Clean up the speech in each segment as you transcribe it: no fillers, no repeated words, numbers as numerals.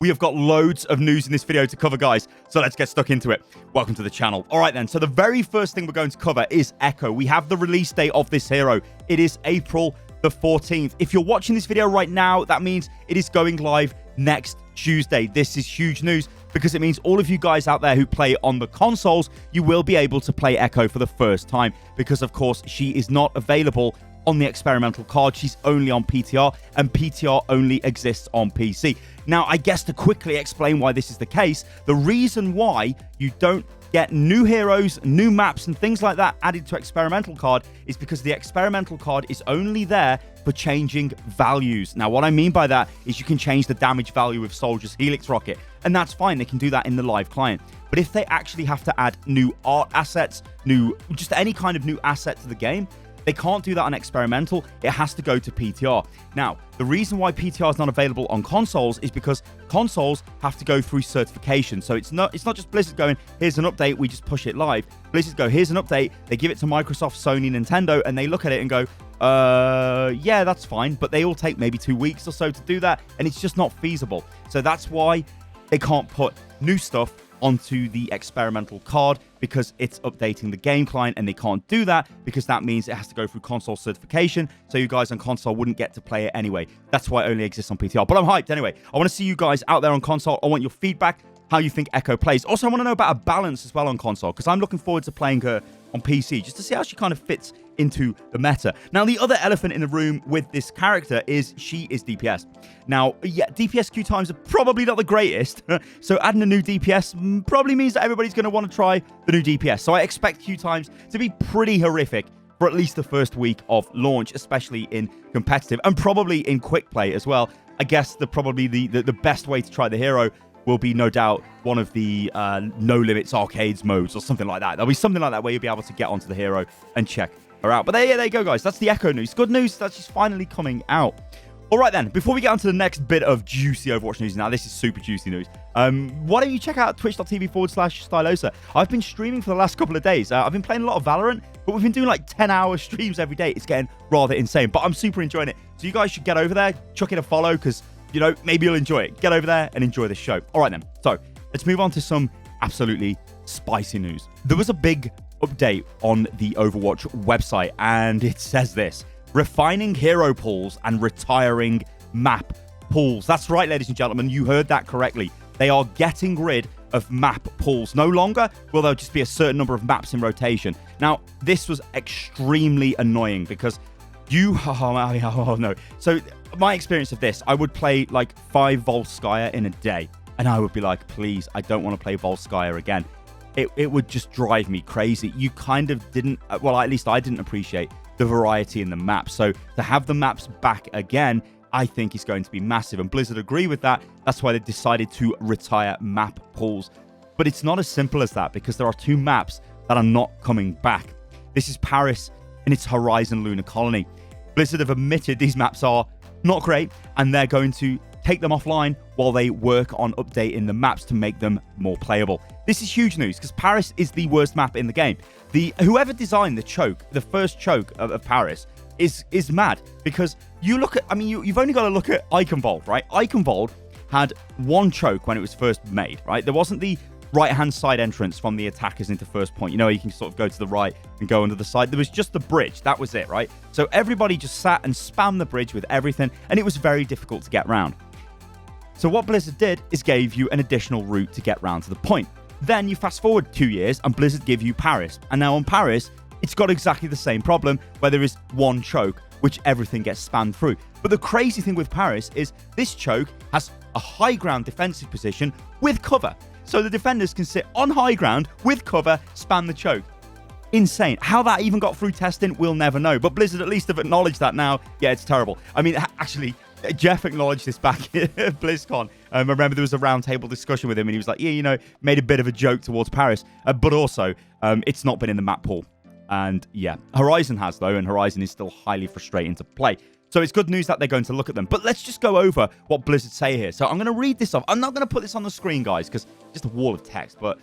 We have got loads of news in this video to cover, guys, so let's get stuck into it. Welcome to the channel. All right, then. So the very first thing we're going to cover is Echo. We have the release date of this hero. It is April the 14th. If you're watching this video right now, that means it is going live next Tuesday. This is huge news because it means all of you guys out there who play on the consoles, you will be able to play Echo for the first time because, of course, she is not available on the experimental card. She's only on PTR, and PTR only exists on PC. Now, I guess to quickly explain why this is the case, the reason why you don't get new heroes, new maps, and things like that added to experimental card is because the experimental card is only there for changing values. Now, what I mean by that is you can change the damage value of Soldier's Helix Rocket, and that's fine. They can do that in the live client. But if they actually have to add new art assets, just any kind of new asset to the game, they can't do that on experimental. It has to go to PTR. Now, the reason why PTR is not available on consoles is because consoles have to go through certification. So it's not just Blizzard going, here's an update, we just push it live. Blizzard go, here's an update, they give it to Microsoft, Sony, Nintendo, and they look at it and go, yeah, that's fine. But they all take maybe 2 weeks or so to do that, and it's just not feasible. So that's why they can't put new stuff onto the experimental card, because it's updating the game client, and they can't do that because that means it has to go through console certification, so you guys on console wouldn't get to play it anyway. That's why it only exists on PTR. But I'm hyped anyway. I want to see you guys out there on console. I want your feedback, how you think Echo plays. Also, I want to know about a balance as well on console, because I'm looking forward to playing her on PC just to see how she kind of fits into the meta. Now, the other elephant in the room with this character is she is DPS. Now, yeah, DPS queue times are probably not the greatest, so adding a new DPS probably means that everybody's going to want to try the new DPS. So I expect queue times to be pretty horrific for at least the first week of launch, especially in competitive and probably in quick play as well. I guess probably the best way to try the hero will be, no doubt, one of the no limits arcades modes or something like that. There'll be something like that where you'll be able to get onto the hero and check her out. But there you go, guys. That's the Echo news. Good news that she's finally coming out. All right, then. Before we get on to the next bit of juicy Overwatch news, now this is super juicy news. Why don't you check out twitch.tv/Stylosa. I've been streaming for the last couple of days. I've been playing a lot of Valorant, but we've been doing like 10-hour streams every day. It's getting rather insane, but I'm super enjoying it. So you guys should get over there, chuck in a follow, because you know, maybe you'll enjoy it. Get over there and enjoy the show. All right, then. So let's move on to some absolutely spicy news. There was a big update on the Overwatch website, and it says this: refining hero pools and retiring map pools. That's right, ladies and gentlemen. You heard that correctly. They are getting rid of map pools. No longer will there just be a certain number of maps in rotation. Now, this was extremely annoying because oh no. So my experience of this, I would play like 5 Volskaya in a day, and I would be like, please, I don't want to play Volskaya again. It would just drive me crazy. You kind of didn't, well, at least I didn't appreciate the variety in the maps. So to have the maps back again, I think is going to be massive, and Blizzard agree with that. That's why they decided to retire map pools. But it's not as simple as that, because there are 2 maps that are not coming back. This is Paris and its Horizon Lunar Colony. Blizzard have admitted these maps are not great, and they're going to take them offline while they work on updating the maps to make them more playable. This is huge news, because Paris is the worst map in the game. Whoever designed the choke, the first choke of Paris, is mad, because you look at, I mean, you've only got to look at Eichenwald, right? Eichenwald had 1 choke when it was first made, right? There wasn't the right-hand side entrance from the attackers into first point. You know, you can sort of go to the right and go under the side. There was just the bridge. That was it, right? So everybody just sat and spammed the bridge with everything, and it was very difficult to get round. So what Blizzard did is gave you an additional route to get round to the point. Then you fast forward 2 years, and Blizzard give you Paris. And now on Paris, it's got exactly the same problem, where there is 1 choke, which everything gets spammed through. But the crazy thing with Paris is this choke has a high ground defensive position with cover. So the defenders can sit on high ground with cover, spam the choke. Insane. How that even got through testing, we'll never know. But Blizzard at least have acknowledged that now. Yeah, it's terrible. I mean, actually, Jeff acknowledged this back at BlizzCon. I remember there was a roundtable discussion with him, and he was like, yeah, you know, made a bit of a joke towards Paris. But also, it's not been in the map pool. And yeah, Horizon has, though, and Horizon is still highly frustrating to play. So it's good news that they're going to look at them. But let's just go over what Blizzard say here. So I'm going to read this off. I'm not going to put this on the screen, guys, because it's just a wall of text, but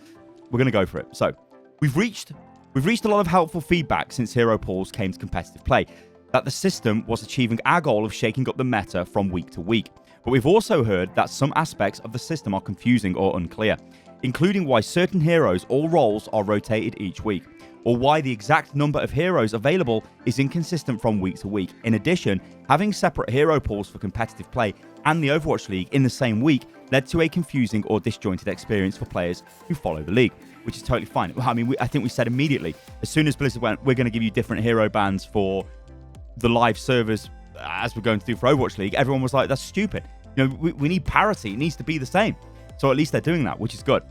we're going to go for it. So we've reached a lot of helpful feedback since hero pools came to competitive play, that the system was achieving our goal of shaking up the meta from week to week. but we've also heard that some aspects of the system are confusing or unclear, including why certain heroes or roles are rotated each week, or why the exact number of heroes available is inconsistent from week to week. In addition, having separate hero pools for competitive play and the Overwatch League in the same week led to a confusing or disjointed experience for players who follow the league, which is totally fine. I mean, I think we said immediately, as soon as Blizzard went, we're going to give you different hero bans for the live servers as we're going to do for Overwatch League, everyone was like, that's stupid. You know, we need parity. It needs to be the same. So at least they're doing that, which is good.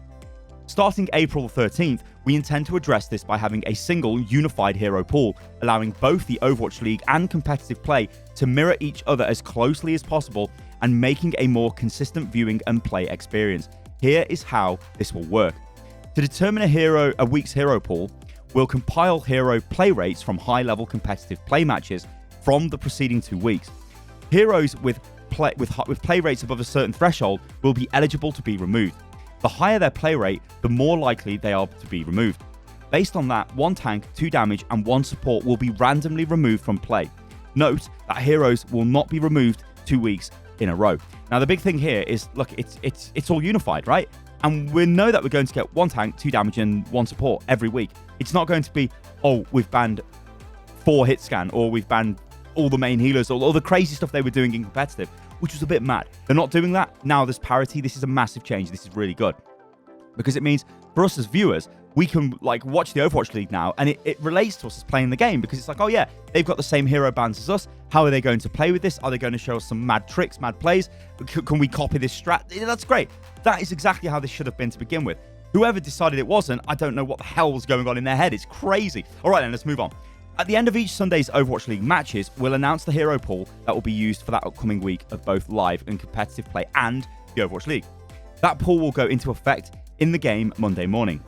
Starting April 13th, we intend to address this by having a single unified hero pool, allowing both the Overwatch League and competitive play to mirror each other as closely as possible and making a more consistent viewing and play experience. Here is how this will work. To determine a week's hero pool, we'll compile hero play rates from high-level competitive play matches from the preceding 2 weeks. Heroes with play rates above a certain threshold will be eligible to be removed. The higher their play rate, the more likely they are to be removed. Based on that, 1 tank, 2 damage, and 1 support will be randomly removed from play. Note that heroes will not be removed 2 weeks in a row. Now, the big thing here is, look, it's all unified, right? And we know that we're going to get 1 tank, 2 damage, and 1 support every week. It's not going to be, oh, we've banned 4 hit scan, or we've banned all the main healers, or all the crazy stuff they were doing in competitive, which was a bit mad. They're not doing that. Now there's parity. This is a massive change. This is really good. Because it means for us as viewers, we can like watch the Overwatch League now, and it relates to us as playing the game, because it's like, oh yeah, they've got the same hero bans as us. How are they going to play with this? Are they going to show us some mad tricks, mad plays? Can we copy this strat? That's great. That is exactly how this should have been to begin with. Whoever decided it wasn't, I don't know what the hell was going on in their head. It's crazy. All right, then, let's move on. At the end of each Sunday's Overwatch League matches, we'll announce the hero pool that will be used for that upcoming week of both live and competitive play and the Overwatch League. That pool will go into effect in the game Monday morning.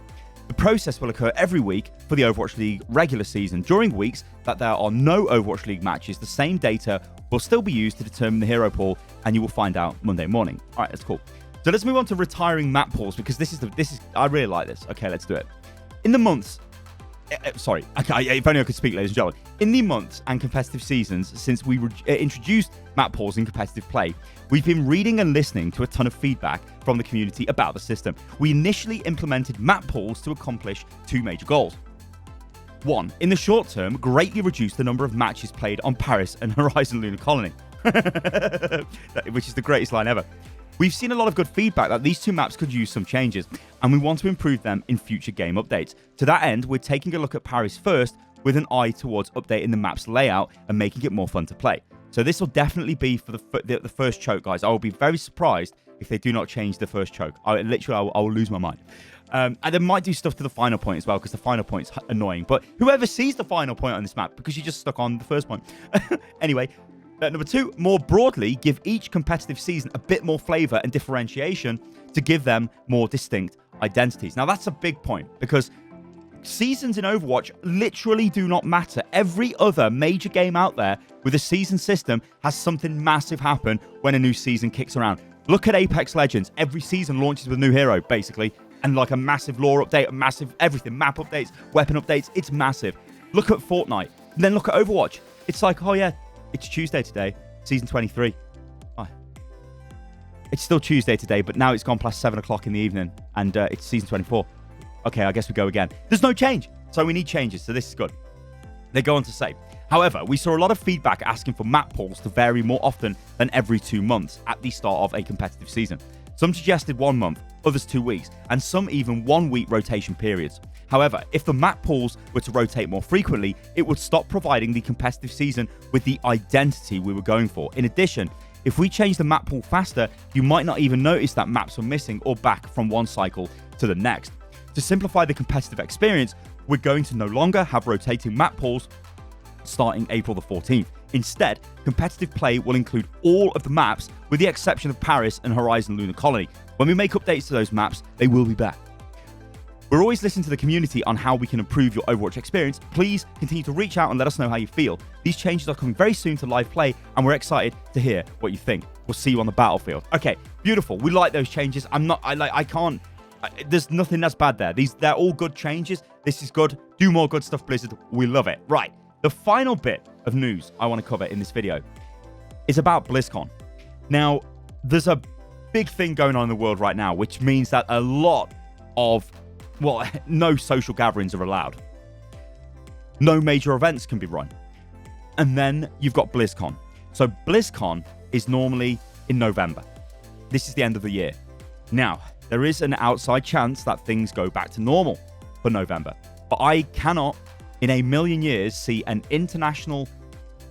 The process will occur every week for the Overwatch League regular season. During weeks that there are no Overwatch League matches, the same data will still be used to determine the hero pool, and you will find out Monday morning. All right, that's cool. So let's move on to retiring map pools, because this is I really like this. Okay, let's do it. In the months, sorry, okay, if only I could speak, ladies and gentlemen. In the months and competitive seasons since we introduced map pools in competitive play, we've been reading and listening to a ton of feedback from the community about the system. We initially implemented map pools to accomplish 2 major goals. 1, in the short term, greatly reduce the number of matches played on Paris and Horizon Lunar Colony, which is the greatest line ever. We've seen a lot of good feedback that these 2 maps could use some changes, and we want to improve them in future game updates. To that end, we're taking a look at Paris first, with an eye towards updating the map's layout and making it more fun to play. So this will definitely be for the first choke, guys. I will be very surprised if they do not change the first choke. I will lose my mind. And they might do stuff to the final point as well, because the final point's annoying. But whoever sees the final point on this map, because you just stuck on the first point. Anyway. Number 2, more broadly, give each competitive season a bit more flavor and differentiation to give them more distinct identities. Now, that's a big point, because seasons in Overwatch literally do not matter. Every other major game out there with a season system has something massive happen when a new season kicks around. Look at Apex Legends. Every season launches with a new hero, basically, and like a massive lore update, a massive everything, map updates, weapon updates. It's massive. Look at Fortnite. And then look at Overwatch. It's like, oh yeah, it's Tuesday today, season 23. Oh. It's still Tuesday today, but now it's gone past 7 o'clock in the evening, and it's season 24. Okay, I guess we go again. There's no change, so we need changes, so this is good. They go on to say, however, we saw a lot of feedback asking for map pools to vary more often than every 2 months at the start of a competitive season. Some suggested 1 month, others 2 weeks, and some even 1 week rotation periods. However, if the map pools were to rotate more frequently, it would stop providing the competitive season with the identity we were going for. In addition, if we change the map pool faster, you might not even notice that maps were missing or back from one cycle to the next. To simplify the competitive experience, we're going to no longer have rotating map pools starting April the 14th. Instead, competitive play will include all of the maps with the exception of Paris and Horizon Lunar Colony. When we make updates to those maps, they will be back. We're always listening to the community on how we can improve your Overwatch experience. Please continue to reach out and let us know how you feel. These changes are coming very soon to live play, and we're excited to hear what you think. We'll see you on the battlefield. Okay, beautiful. We like those changes. There's nothing that's bad there. They're all good changes. This is good. Do more good stuff, Blizzard. We love it. Right. The final bit of news I want to cover in this video is about BlizzCon. Now, there's a big thing going on in the world right now, which means that a lot of, well, no social gatherings are allowed. No major events can be run. And then you've got BlizzCon. So BlizzCon is normally in November. This is the end of the year. Now, there is an outside chance that things go back to normal for November. But I cannot, in a million years, see an international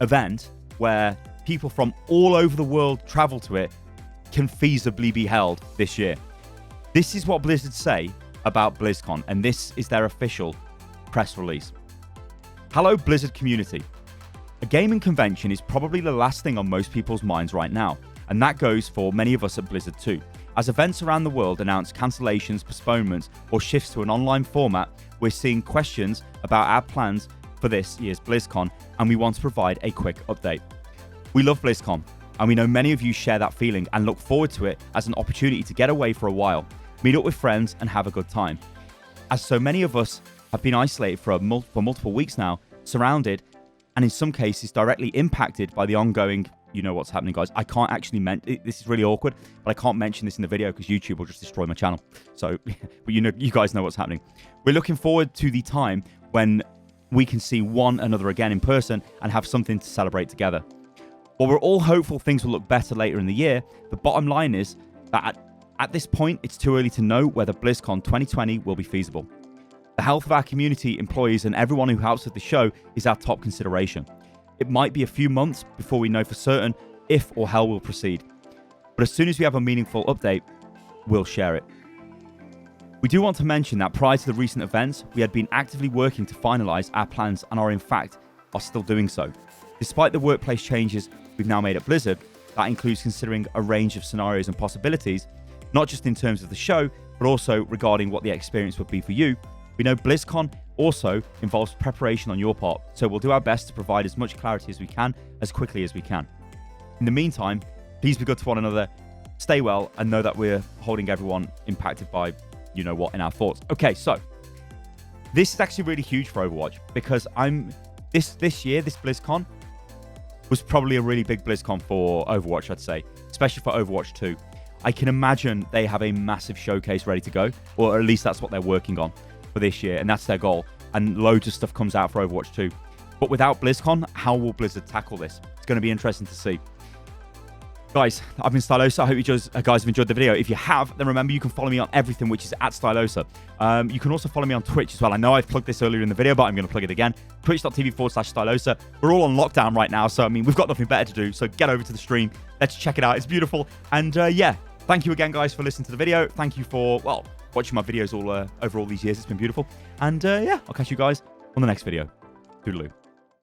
event where people from all over the world travel to it can feasibly be held this year. This is what Blizzard say about BlizzCon, and this is their official press release. Hello, Blizzard community. A gaming convention is probably the last thing on most people's minds right now, and that goes for many of us at Blizzard too. As events around the world announce cancellations, postponements, or shifts to an online format, we're seeing questions about our plans for this year's BlizzCon, and we want to provide a quick update. We love BlizzCon, and we know many of you share that feeling and look forward to it as an opportunity to get away for a while, meet up with friends, and have a good time. As so many of us have been isolated for multiple weeks now, surrounded, and in some cases directly impacted by the ongoing, you know what's happening, guys. I can't actually this is really awkward, but I can't mention this in the video because YouTube will just destroy my channel. So, but you guys know what's happening. We're looking forward to the time when we can see one another again in person and have something to celebrate together. While we're all hopeful things will look better later in the year, the bottom line is that at this point, it's too early to know whether BlizzCon 2020 will be feasible. The health of our community, employees, and everyone who helps with the show is our top consideration. It might be a few months before we know for certain if or how we'll proceed. But as soon as we have a meaningful update, we'll share it. We do want to mention that prior to the recent events, we had been actively working to finalise our plans and are still doing so. Despite the workplace changes we've now made at Blizzard, that includes considering a range of scenarios and possibilities, not just in terms of the show, but also regarding what the experience would be for you. We know BlizzCon also involves preparation on your part, so we'll do our best to provide as much clarity as we can, as quickly as we can. In the meantime, please be good to one another, stay well, and know that we're holding everyone impacted by, you know what, in our thoughts. Okay, so this is actually really huge for Overwatch because this year, this BlizzCon was probably a really big BlizzCon for Overwatch, I'd say, especially for Overwatch 2. I can imagine they have a massive showcase ready to go, or at least that's what they're working on for this year, and that's their goal. And loads of stuff comes out for Overwatch 2. But without BlizzCon, how will Blizzard tackle this? It's going to be interesting to see. Guys, I've been Stylosa. I hope you guys have enjoyed the video. If you have, then remember you can follow me on everything, which is at Stylosa. You can also follow me on Twitch as well. I know I've plugged this earlier in the video, but I'm going to plug it again. Twitch.tv/Stylosa. We're all on lockdown right now, so I mean, we've got nothing better to do. So get over to the stream. Let's check it out. It's beautiful. And yeah, thank you again, guys, for listening to the video. Thank you for, well, watching my videos over all these years. It's been beautiful. And yeah, I'll catch you guys on the next video. Toodaloo.